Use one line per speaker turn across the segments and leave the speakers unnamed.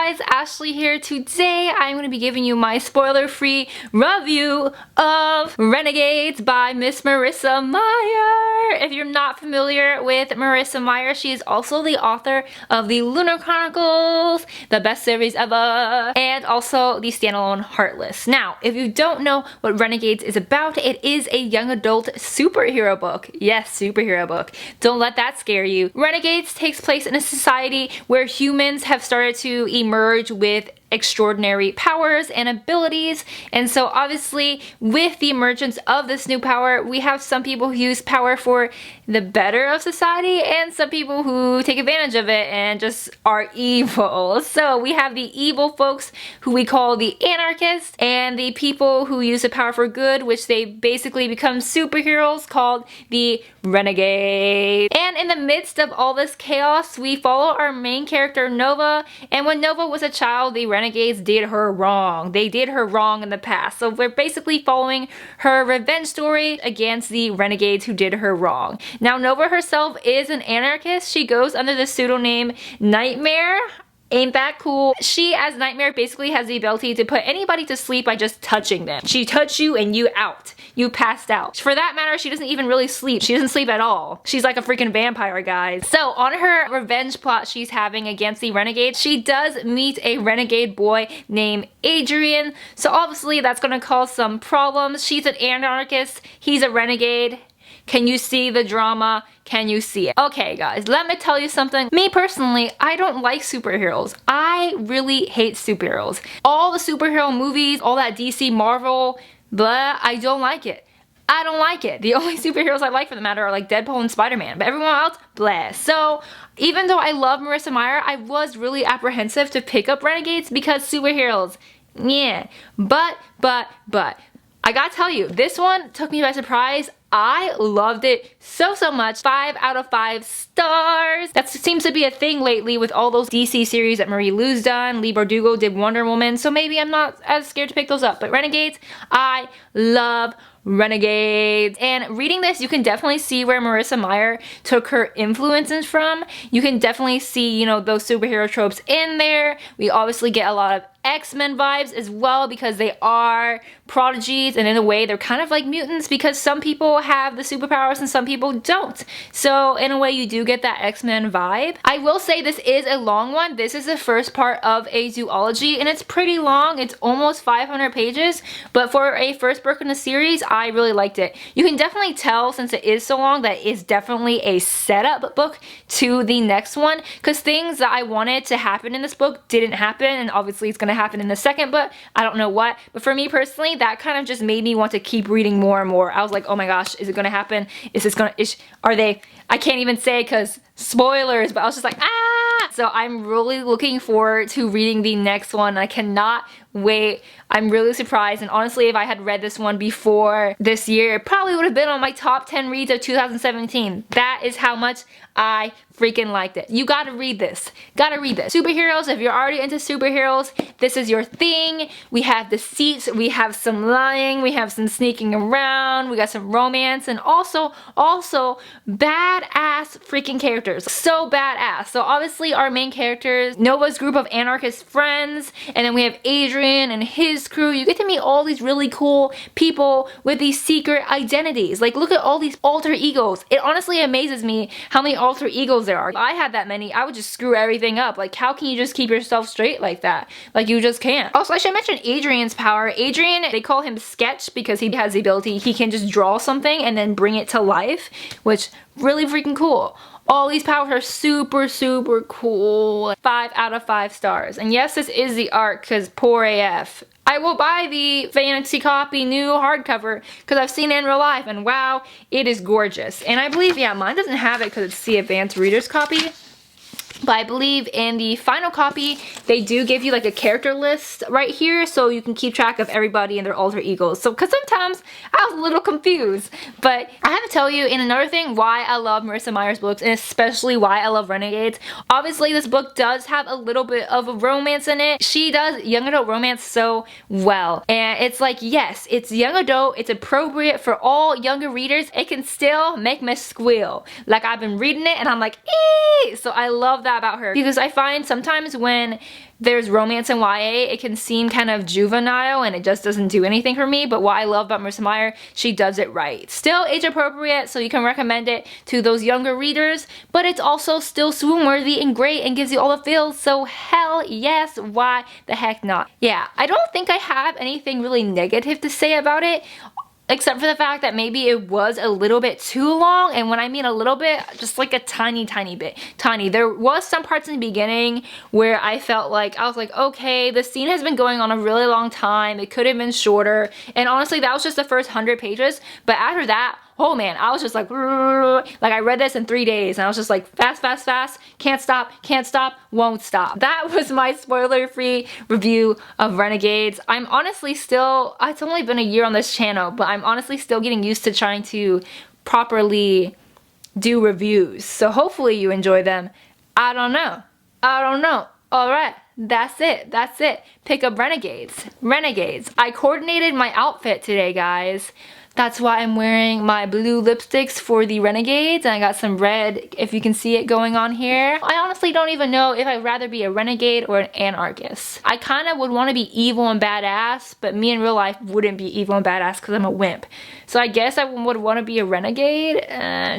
guys, Ashley here. Today I'm going to be giving you my spoiler-free review of Renegades by Miss Marissa Meyer. If you're not familiar with Marissa Meyer, she is also the author of the Lunar Chronicles, the best series ever, and also the standalone Heartless. Now, if you don't know what Renegades is about, it is a young adult superhero book. Yes, superhero book. Don't let that scare you. Renegades takes place in a society where humans have started to emerge with extraordinary powers and abilities, and so obviously with the emergence of this new power, we have some people who use power for the better of society and some people who take advantage of it and just are evil. So we have the evil folks who we call the anarchists, and the people who use the power for good, which they basically become superheroes, called the renegades. And in the midst of all this chaos, we follow our main character Nova, and when Nova was a child, the Renegades did her wrong. They did her wrong in the past. So we're basically following her revenge story against the Renegades who did her wrong. Now, Nova herself is an anarchist. She goes under the pseudonym Nightmare. Ain't that cool? She, as Nightmare, basically has the ability to put anybody to sleep by just touching them. She touched you and you out. You passed out. For that matter, she doesn't even really sleep. She doesn't sleep at all. She's like a freaking vampire, guys. So on her revenge plot she's having against the Renegades, she does meet a renegade boy named Adrian. So obviously that's gonna cause some problems. She's an anarchist. He's a renegade. Can you see the drama? Can you see it? Okay guys, let me tell you something. Me personally, I don't like superheroes. I really hate superheroes. All the superhero movies, all that DC Marvel, blah, I don't like it. I don't like it. The only superheroes I like for the matter are like Deadpool and Spider-Man, but everyone else, blah. So even though I love Marissa Meyer, I was really apprehensive to pick up Renegades because superheroes, yeah. But, I gotta tell you, this one took me by surprise. I loved it so much. 5 out of 5 stars. That seems to be a thing lately with all those DC series that Marie Lu's done. Lee Bardugo did Wonder Woman, so maybe I'm not as scared to pick those up. But Renegades, I love Renegades. And reading this, you can definitely see where Marissa Meyer took her influences from. You can definitely see, you know, those superhero tropes in there. We obviously get a lot of X-Men vibes as well because they are prodigies, and in a way they're kind of like mutants because some people have the superpowers and some people don't. So in a way you do get that X-Men vibe. I will say this is a long one. This is the first part of a duology and it's pretty long. It's almost 500 pages, but for a first book in a series, I really liked it. You can definitely tell, since it is so long, that it's definitely a setup book to the next one, because things that I wanted to happen in this book didn't happen, and obviously it's gonna happen in the second book. I don't know what, but for me personally, that kind of just made me want to keep reading more and more. I was like, oh my gosh, is it gonna happen? Is this gonna, are they, I can't even say because spoilers, but I was just like, ah! So I'm really looking forward to reading the next one. I cannot wait. I'm really surprised, and honestly, if I had read this one before this year, it probably would have been on my top 10 reads of 2017. That is how much I freaking liked it. You gotta read this. Gotta read this. Superheroes, if you're already into superheroes, this is your thing. We have deceit, we have some lying, we have some sneaking around, we got some romance, and also badass freaking characters. So badass. So obviously our main characters, Nova's group of anarchist friends, and then we have Adrian and his crew. You get to meet all these really cool people with these secret identities. Like, look at all these alter egos. It honestly amazes me how many alter egos there are. If I had that many, I would just screw everything up. Like, how can you just keep yourself straight like that? Like, you just can't. Also, I should mention Adrian's power. Adrian, they call him Sketch because he has the ability, he can just draw something and then bring it to life, which really freaking cool. All these powers are super cool. 5 out of 5 stars. And yes, this is the art because poor AF. I will buy the fancy copy new hardcover because I've seen it in real life, and wow, it is gorgeous. And I believe, yeah, mine doesn't have it because it's the advanced reader's copy. But I believe in the final copy, they do give you like a character list right here so you can keep track of everybody and their alter egos. So, because sometimes I was a little confused. But I have to tell you, and another thing why I love Marissa Meyer's books, and especially why I love Renegades, obviously this book does have a little bit of a romance in it. She does young adult romance so well. And it's like, yes, it's young adult, it's appropriate for all younger readers. It can still make me squeal. Like, I've been reading it and I'm like, eee! So I love that that about her, because I find sometimes when there's romance in YA, it can seem kind of juvenile and it just doesn't do anything for me. But what I love about Marissa Meyer, she does it right. Still age appropriate, so you can recommend it to those younger readers, but it's also still swoon worthy and great and gives you all the feels, so hell yes, why the heck not? Yeah, I don't think I have anything really negative to say about it, except for the fact that maybe it was a little bit too long. And when I mean a little bit, just like a tiny bit. Tiny. There was some parts in the beginning where I felt like, I was like, okay, the scene has been going on a really long time. It could have been shorter. And honestly, that was just the first 100 pages. But after that, oh man, I was just like I read this in 3 days and I was just like fast, can't stop, won't stop. That was my spoiler-free review of Renegades. I'm honestly still, it's only been a year on this channel, but I'm honestly still getting used to trying to properly do reviews. So hopefully you enjoy them. I don't know. Alright, that's it. Pick up Renegades. I coordinated my outfit today, guys. That's why I'm wearing my blue lipsticks for the Renegades, and I got some red, if you can see it going on here. I honestly don't even know if I'd rather be a renegade or an anarchist. I kind of would want to be evil and badass, but me in real life wouldn't be evil and badass because I'm a wimp. So I guess I would want to be a renegade.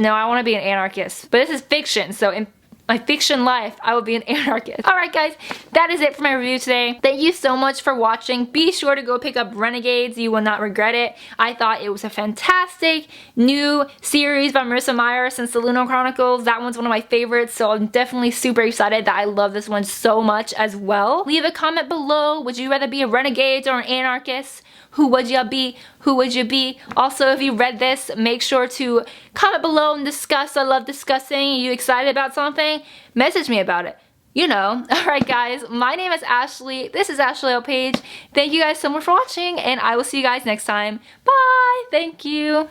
No, I want to be an anarchist. But this is fiction, so in my fiction life, I would be an anarchist. Alright guys, that is it for my review today. Thank you so much for watching. Be sure to go pick up Renegades. You will not regret it. I thought it was a fantastic new series by Marissa Meyer since the Lunar Chronicles. That one's one of my favorites, so I'm definitely super excited that I love this one so much as well. Leave a comment below. Would you rather be a renegade or an anarchist? Who would you be? Also, if you read this, make sure to comment below and discuss. I love discussing. Are you excited about something? Message me about it. You know. Alright guys, my name is Ashley. This is ashleyoutpaged. Thank you guys so much for watching, and I will see you guys next time. Bye! Thank you.